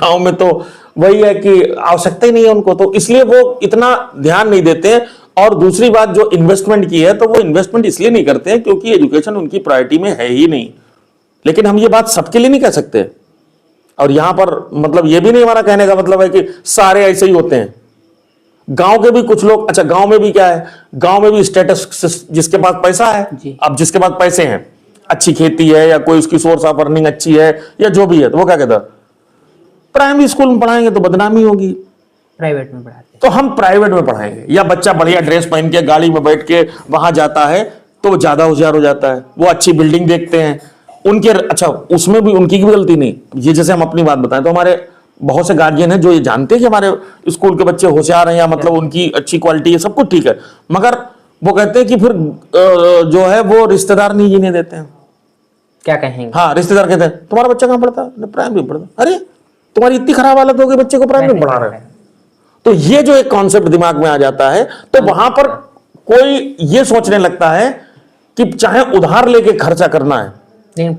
गांव में तो वही है कि आवश्यकता ही नहीं है उनको, तो इसलिए वो इतना ध्यान नहीं देते हैं। और दूसरी बात, जो इन्वेस्टमेंट की है तो वो इन्वेस्टमेंट इसलिए नहीं करते हैं क्योंकि एजुकेशन उनकी प्रायोरिटी में है ही नहीं। लेकिन हम ये बात सबके लिए नहीं कह सकते, और यहां पर मतलब ये भी नहीं हमारा कहने का मतलब है कि सारे ऐसे ही होते हैं। गांव के भी कुछ लोग, अच्छा गांव में भी क्या है, गांव में भी स्टेटस, जिसके पास पैसा है, अब जिसके पास पैसे हैं, अच्छी खेती है या कोई उसकी सोर्स ऑफ अर्निंग अच्छी है या जो भी है, तो वो क्या कहता है, प्राइमरी स्कूल में पढ़ाएंगे तो बदनामी होगी, प्राइवेट में पढ़ाते, तो हम प्राइवेट में पढ़ाएंगे। या बच्चा बढ़िया ड्रेस पहन के गाड़ी में बैठ के वहां जाता है तो वो ज्यादा होशियार हो जाता है, वो अच्छी बिल्डिंग देखते हैं उनके, अच्छा उसमें भी उनकी भी गलती नहीं। ये जैसे हम अपनी बात बताएं तो हमारे बहुत से गार्जियन हैं जो ये जानते हैं कि हमारे स्कूल के बच्चे होशियार हैं या मतलब उनकी अच्छी क्वालिटी है, सब कुछ ठीक है, मगर वो कहते हैं कि फिर जो है वो रिश्तेदार नहीं जीने देते हैं। क्या कहेंगे? हाँ, रिश्तेदार कहते हैं तुम्हारा बच्चा कहाँ पढ़ता है, प्राइमरी में पढ़ता। अरे तुम्हारी इतनी खराब हालत हो गई, बच्चे को प्राइमरी में पढ़ा रहे हैं। तो ये जो एक कॉन्सेप्ट दिमाग में आ जाता है, तो वहां पर कोई ये सोचने लगता है कि चाहे उधार लेके खर्चा करना है,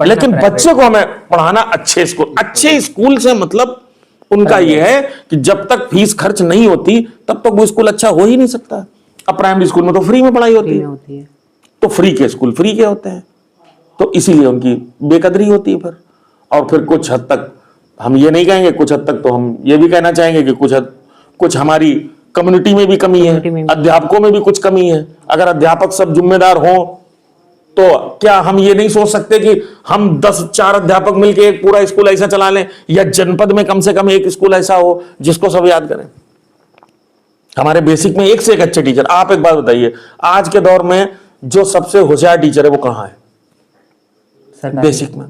लेकिन बच्चे को हमें पढ़ाना अच्छे स्कूल से मतलब उनका ये है कि जब तक फीस खर्च नहीं होती तब तक वो स्कूल अच्छा हो ही नहीं सकता। अब प्राइमरी स्कूल में तो फ्री में पढ़ाई होती है, तो फ्री के स्कूल फ्री के होते हैं, तो इसीलिए उनकी बेकदरी होती है फिर। और फिर कुछ हद तक हम ये नहीं कहेंगे, कुछ हद तक तो हम ये भी कहना चाहेंगे कि कुछ हमारी कम्युनिटी में भी कमी है, अध्यापकों में भी कुछ कमी है। अगर अध्यापक सब जिम्मेदार हों तो क्या हम ये नहीं सोच सकते कि हम 10-4 अध्यापक मिलकर एक पूरा स्कूल ऐसा चला लें, या जनपद में कम से कम एक स्कूल ऐसा हो जिसको सब याद करें। हमारे बेसिक में एक से एक अच्छे टीचर। आप एक बात बताइए, आज के दौर में जो सबसे होशियार टीचर है वो कहां है? बेसिक में।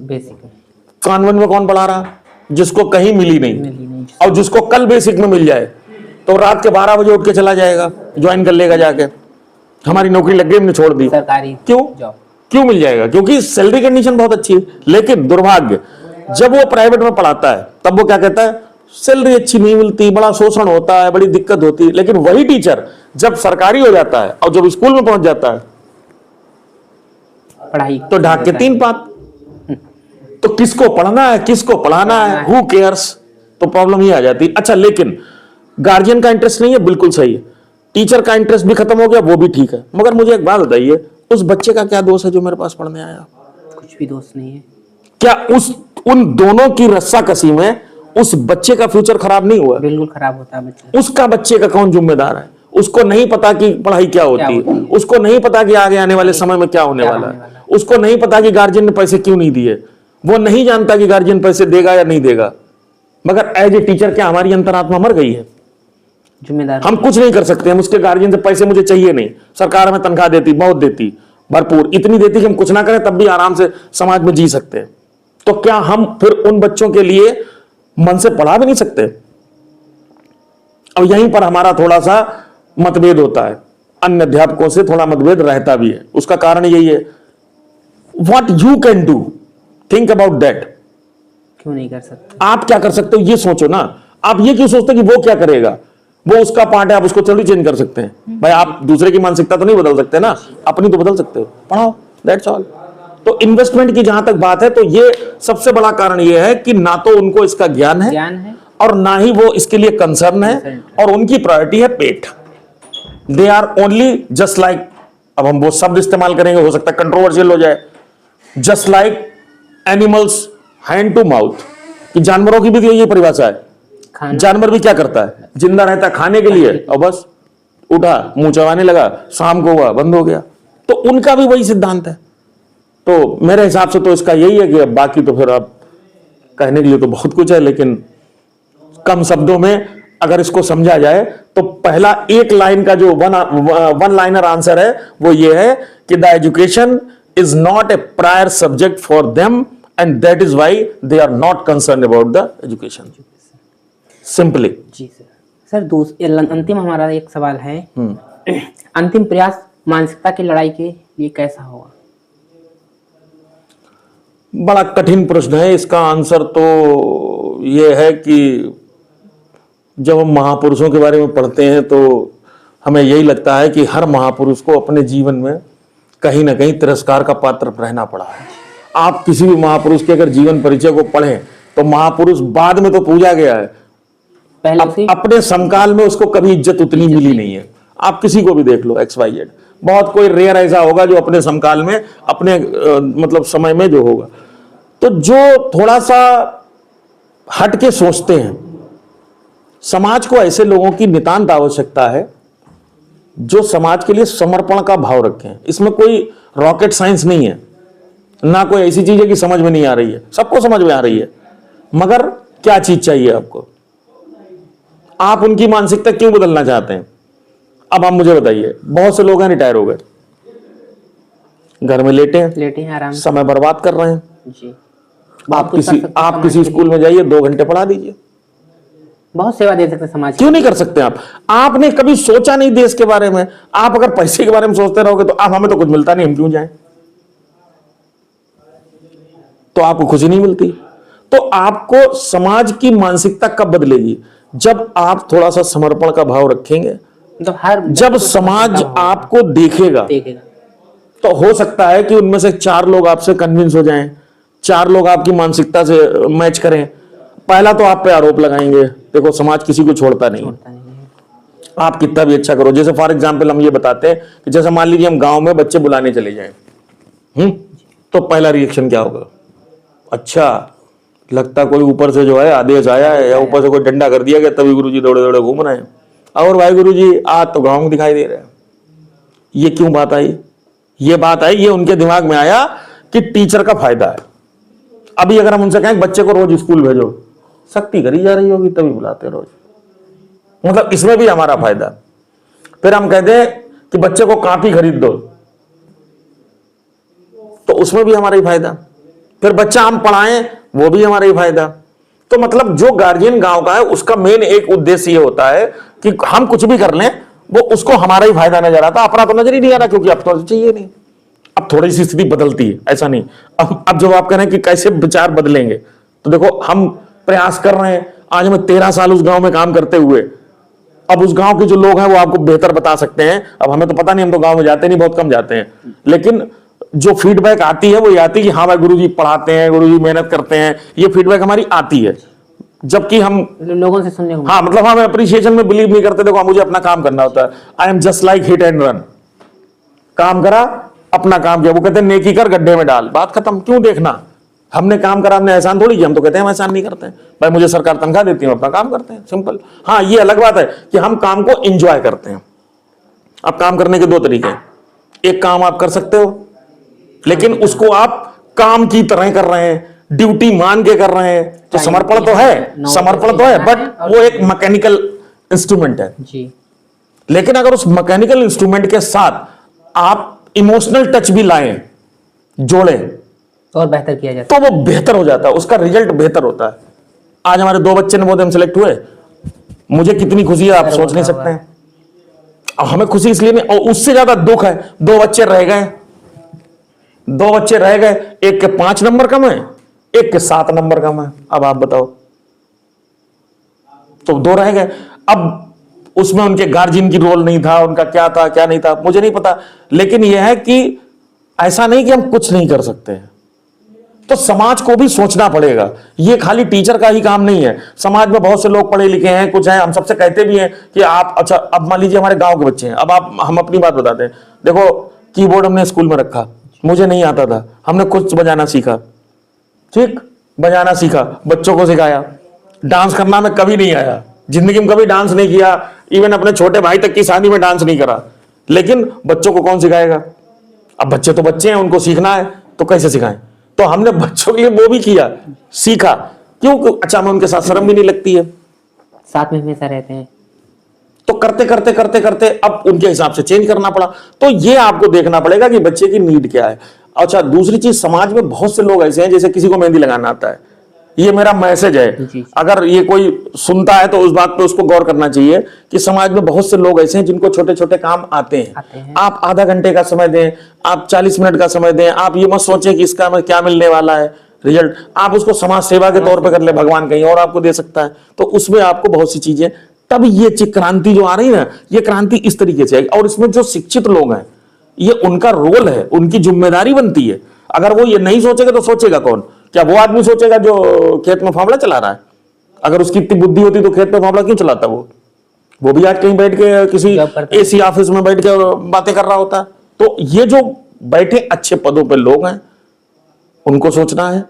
कॉन्वेंट में कौन पढ़ा रहा? जिसको कहीं मिली नहीं, और जिसको कल बेसिक में मिल जाए तो रात के 12 बजे उठ के चला जाएगा, ज्वाइन कर लेगा जाके, हमारी नौकरी लग गई हमने छोड़ दी। सरकारी क्यों मिल जाएगा? क्योंकि सैलरी कंडीशन बहुत अच्छी है। लेकिन दुर्भाग्य, जब वो प्राइवेट में पढ़ाता है तब वो क्या कहता है, सैलरी अच्छी नहीं मिलती, बड़ा शोषण होता है, बड़ी दिक्कत होती है। लेकिन वही टीचर जब सरकारी हो जाता है और जब स्कूल में पहुंच जाता है पढ़ाई तो ढाक के 3 पात। तो किसको पढ़ना है, किसको पढ़ाना है, हु केयर्स? तो प्रॉब्लम ही आ जाती। अच्छा, लेकिन गार्जियन का इंटरेस्ट नहीं है, बिल्कुल सही है, टीचर का इंटरेस्ट भी खत्म हो गया, वो भी ठीक है, मगर मुझे एक बात बताइए, उस बच्चे का क्या दोष है जो मेरे पास पढ़ने आया? कुछ भी दोष नहीं है। क्या उन दोनों की रस्साकसी में उस बच्चे का फ्यूचर खराब नहीं हुआ? बिल्कुल खराब होता है बच्चा। उसका बच्चे का कौन जिम्मेदार है? उसको नहीं पता कि पढ़ाई क्या होती है, उसको नहीं पता कि आगे आने वाले समय में क्या होने वाला है, उसको नहीं पता कि गार्जियन ने पैसे क्यों नहीं दिए, वो नहीं जानता कि गार्जियन पैसे देगा या नहीं देगा। मगर एज ए टीचर क्या हमारी अंतरात्मा मर गई है? जिम्मेदार हम कुछ नहीं कर सकते। हम उसके गार्जियन से पैसे मुझे चाहिए नहीं, सरकार हमें तनख्वाह देती, बहुत देती, भरपूर, इतनी देती कि हम कुछ ना करें तब भी आराम से समाज में जी सकते हैं। तो क्या हम फिर उन बच्चों के लिए मन से पढ़ा भी नहीं सकते? और यहीं पर हमारा थोड़ा सा मतभेद होता है, अन्य अध्यापकों से थोड़ा मतभेद रहता भी है। उसका कारण यही है, what you can do, think about that. क्यों नहीं कर सकते? आप क्या कर सकते हो ये सोचो ना। आप ये क्यों सोचते कि वो क्या करेगा, वो उसका पार्ट है, आप उसको चलो चेंज कर सकते हैं। भाई आप दूसरे की मानसिकता तो नहीं बदल सकते ना, अपनी तो बदल सकते हो, पढ़ाओ, दैट्स ऑल। तो इन्वेस्टमेंट की जहां तक बात है तो ये सबसे बड़ा कारण ये है कि ना तो उनको इसका ज्ञान है और ना ही वो इसके लिए कंसर्न है, और उनकी प्रायोरिटी है पेट। They are only just like, अब हम वो शब्द इस्तेमाल करेंगे, हो सकता है कंट्रोवर्शियल हो जाए, just like animals hand to mouth, कि जानवरों की भी यही परिभाषा है। जानवर भी क्या करता है, जिंदा रहता है खाने के लिए, और बस उठा मुंह चबाने लगा, शाम को हुआ बंद हो गया। तो उनका भी वही सिद्धांत है। तो मेरे हिसाब से तो इसका यही है कि अब बाकी तो फिर आप कहने के लिए तो बहुत कुछ है, लेकिन कम शब्दों में अगर इसको समझा जाए तो पहला एक लाइन का जो वन लाइनर आंसर है वो ये है कि the education is not a prior subject for them and that is why they are not concern about the education, simply. जी सर। अंतिम हमारा एक सवाल है, अंतिम प्रयास मानसिकता की लड़ाई के लिए कैसा होगा? बड़ा कठिन प्रश्न है। इसका आंसर तो यह है कि जब हम महापुरुषों के बारे में पढ़ते हैं तो हमें यही लगता है कि हर महापुरुष को अपने जीवन में कहीं ना कहीं तिरस्कार का पात्र रहना पड़ा है। आप किसी भी महापुरुष के अगर जीवन परिचय को पढ़ें तो महापुरुष बाद में तो पूजा गया है, पहले से अपने समकाल में उसको कभी इज्जत उतनी मिली नहीं है। आप किसी को भी देख लो, XYZ, बहुत कोई रेयर ऐसा होगा जो अपने समकाल में अपने मतलब समय में जो होगा। तो जो थोड़ा सा हट के सोचते हैं, समाज को ऐसे लोगों की नितांत आवश्यकता है जो समाज के लिए समर्पण का भाव रखें। इसमें कोई रॉकेट साइंस नहीं है, ना कोई ऐसी चीज है कि समझ में नहीं आ रही है, सबको समझ में आ रही है। मगर क्या चीज चाहिए आपको, आप उनकी मानसिकता क्यों बदलना चाहते हैं? अब आप मुझे बताइए, बहुत से लोग हैं रिटायर हो गए, घर में लेटे हैं आराम से। समय बर्बाद कर रहे हैं। जी, आप किसी स्कूल में जाइए, 2 घंटे पढ़ा दीजिए, बहुत सेवा दे सकते समाज क्यों नहीं कर सकते आप? आपने कभी सोचा नहीं देश के बारे में? आप अगर पैसे के बारे में सोचते रहोगे तो आप, हमें तो कुछ मिलता नहीं, हम क्यों जाएं? तो आपको खुशी नहीं मिलती। तो आपको समाज की मानसिकता कब बदलेगी? जब आप थोड़ा सा समर्पण का भाव रखेंगे। मतलब जब समाज आपको देखेगा तो हो सकता है कि उनमें से 4 लोग आपसे कन्विंस हो जाएं, 4 लोग आपकी मानसिकता से मैच करें। पहला तो आप पे आरोप लगाएंगे, देखो समाज किसी को छोड़ता नहीं, आप कितना भी अच्छा करो। जैसे फॉर एग्जांपल हम ये बताते हैं कि जैसे मान लीजिए हम गांव में बच्चे बुलाने चले जाएं, तो पहला रिएक्शन क्या होगा? अच्छा, लगता कोई ऊपर से जो है आदेश आया है, या ऊपर से कोई डंडा कर दिया गया, तभी गुरुजी दौड़े दौड़े घूम रहे हैं। और भाई गुरुजी आज तो गांव में दिखाई दे रहे हैं। ये क्यों बात आई? ये बात आई, ये उनके दिमाग में आया कि टीचर का फायदा है। अभी अगर हम उनसे कहें बच्चे को रोज स्कूल भेजो, सख्ती करी जा रही होगी तभी बुलाते रोज, मतलब इसमें भी हमारा फायदा। फिर हम कहते हैं कि बच्चे को कॉपी खरीद दो, तो उसमें भी हमारा ही फायदा। फिर बच्चा हम पढ़ाएं, वो भी हमारा ही फायदा। तो मतलब जो गार्जियन गांव का है उसका मेन एक उद्देश्य ये होता है कि हम कुछ भी कर लें वो उसको हमारा ही फायदा नजर आता, अपना तो नजर ही नहीं आ रहा, क्योंकि अब तो चाहिए नहीं। अब थोड़ी सी स्थिति बदलती है, ऐसा नहीं। अब जब आप कह रहे हैं कि कैसे विचार बदलेंगे, तो देखो हम प्रयास कर रहे हैं। आज मैं 13 साल उस गांव में काम करते हुए, अब उस गांव के जो लोग हैं वो आपको बेहतर बता सकते हैं। अब हमें तो पता नहीं, हम तो गांव में जाते नहीं, बहुत कम जाते हैं, लेकिन जो फीडबैक आती है वो ये आती है कि हाँ भाई गुरुजी पढ़ाते हैं, गुरुजी मेहनत करते हैं, ये फीडबैक हमारी आती है। जबकि हम लोगों से सुनने को, हाँ मतलब हम अप्रिसिएशन में बिलीव नहीं करते। देखो मुझे अपना काम करना होता है, I am just like hit and run. काम करा, अपना काम किया, वो कहते हैं नेकी कर गड्ढे में डाल, बात खत्म। क्यों देखना? हमने काम करा, हमने एहसान थोड़ी किया। हम तो कहते हैं हम एहसान नहीं करते हैं, भाई मुझे सरकार तनख्वाह देती है, अपना काम करते हैं, सिंपल। हाँ ये अलग बात है कि हम काम को एंजॉय करते हैं। अब काम करने के 2 तरीके हैं, एक काम आप कर सकते हो लेकिन उसको आप काम की तरह कर रहे हैं, ड्यूटी मान के कर रहे हैं, तो समर्पण तो है, समर्पण तो है, बट वो एक मैकेनिकल इंस्ट्रूमेंट है जी। लेकिन अगर उस मैकेनिकल इंस्ट्रूमेंट के साथ आप इमोशनल टच भी लाएं, जोड़ें, और बेहतर किया जाता तो वो बेहतर हो जाता है, उसका रिजल्ट बेहतर होता है। आज हमारे 2 बच्चे नवोदय में सेलेक्ट हुए, मुझे कितनी खुशी है आप सोच नहीं सकते हैं। अब हमें खुशी इसलिए नहीं, और उससे ज्यादा दुख है 2 बच्चे रह गए, 2 बच्चे रह गए, एक के 5 नंबर कम है, एक के 7 नंबर कम है। अब आप बताओ, तो 2 रह गए। अब उसमें उनके गार्जियन की रोल नहीं था, उनका क्या था क्या नहीं था मुझे नहीं पता, लेकिन यह है कि ऐसा नहीं कि हम कुछ नहीं कर सकते हैं। तो समाज को भी सोचना पड़ेगा, ये खाली टीचर का ही काम नहीं है। समाज में बहुत से लोग पढ़े लिखे हैं, कुछ हैं, हम सबसे कहते भी हैं कि आप, अच्छा अब मान लीजिए हमारे गांव के बच्चे हैं, अब हम अपनी बात बताते हैं। देखो कीबोर्ड हमने स्कूल में रखा, मुझे नहीं आता था, हमने कुछ बजाना सीखा, ठीक, बजाना सीखा, बच्चों को सिखाया। डांस करना में कभी नहीं आया, जिंदगी में कभी डांस नहीं किया, इवन अपने छोटे भाई तक की शादी में डांस नहीं करा, लेकिन बच्चों को कौन सिखाएगा? अब बच्चे तो बच्चे हैं, उनको सीखना है, तो कैसे सिखाएं? तो हमने बच्चों के लिए वो भी किया, सीखा। क्यों? अच्छा हमें उनके साथ शर्म भी नहीं लगती है, साथ में हमेशा रहते हैं। तो करते करते करते करते अब उनके हिसाब से चेंज करना पड़ा। तो ये आपको देखना पड़ेगा कि बच्चे की नीड क्या है। अच्छा दूसरी चीज, समाज में बहुत से लोग ऐसे हैं, जैसे किसी को मेहंदी लगाना आता है, ये मेरा मैसेज है, अगर ये कोई सुनता है तो उस बात पे उसको गौर करना चाहिए कि समाज में बहुत से लोग ऐसे हैं जिनको छोटे छोटे काम आते हैं। आप आधा घंटे का समय दें, आप 40 मिनट का समय दें, आप ये मत सोचें कि इसका क्या मिलने वाला है रिजल्ट, आप उसको समाज सेवा के तौर पर कर ले, भगवान कहीं और आपको दे सकता है। तो उसमें आपको बहुत सी चीजें, तब ये क्रांति जो आ रही है ना, ये क्रांति इस तरीके से आएगी। और इसमें जो शिक्षित लोग हैं, ये उनका रोल है, उनकी जिम्मेदारी बनती है। अगर वो ये नहीं सोचेगा तो सोचेगा कौन? क्या वो आदमी सोचेगा जो खेत में फावड़ा चला रहा है? अगर उसकी इतनी बुद्धि होती तो खेत में फावड़ा क्यों चलाता? वो भी आज कहीं बैठ के किसी जॉब करता है। एसी ऑफिस में बैठ के बातें कर रहा होता। तो ये जो बैठे अच्छे पदों पे लोग हैं, उनको सोचना है,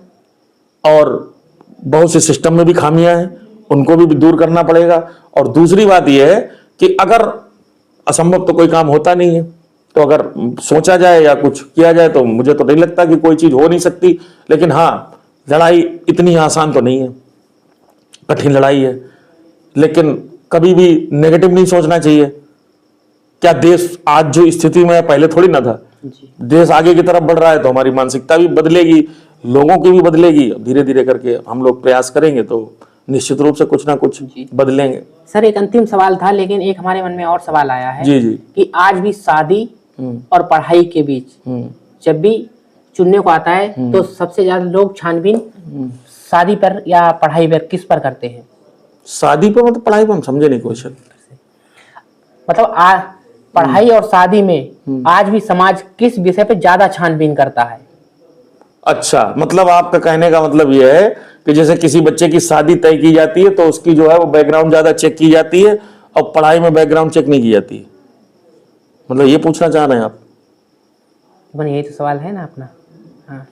और बहुत से सिस्टम में भी खामियां हैं, उनको भी दूर करना पड़ेगा। और दूसरी बात यह है कि अगर असंभव तो कोई काम होता नहीं है, तो अगर सोचा जाए या कुछ किया जाए तो मुझे तो नहीं लगता कि कोई चीज हो नहीं सकती। लेकिन हाँ, लड़ाई इतनी आसान तो नहीं है, कठिन लड़ाई है। लेकिन कभी भी नेगेटिव नहीं सोचना चाहिए। क्या देश आज जो स्थिति में है पहले थोड़ी ना था। जी। देश आगे की तरफ बढ़ रहा है तो हमारी मानसिकता भी बदलेगी, लोगों की भी बदलेगी। धीरे धीरे करके हम लोग प्रयास करेंगे तो निश्चित रूप से कुछ ना कुछ बदलेंगे। सर एक अंतिम सवाल था, लेकिन एक हमारे मन में और सवाल आया है जी जी। कि आज भी शादी और पढ़ाई के बीच जब भी चुनने को आता है तो सबसे ज्यादा लोग छानबीन शादी पर या पढ़ाई पर किस पर करते हैं? शादी पे मतलब पढ़ाई पे हम समझे नहीं क्वेश्चन। मतलब पढ़ाई और शादी में आज भी समाज किस विषय पे ज्यादा छानबीन करता है? अच्छा, मतलब आपका कहने का मतलब यह है कि जैसे किसी बच्चे की शादी तय की जाती है तो उसकी जो है वो बैकग्राउंड ज्यादा चेक की जाती है और पढ़ाई में बैकग्राउंड चेक नहीं की जाती है, मतलब ये पूछना चाह रहे हैं आप? यही तो सवाल है ना अपना। हाँ।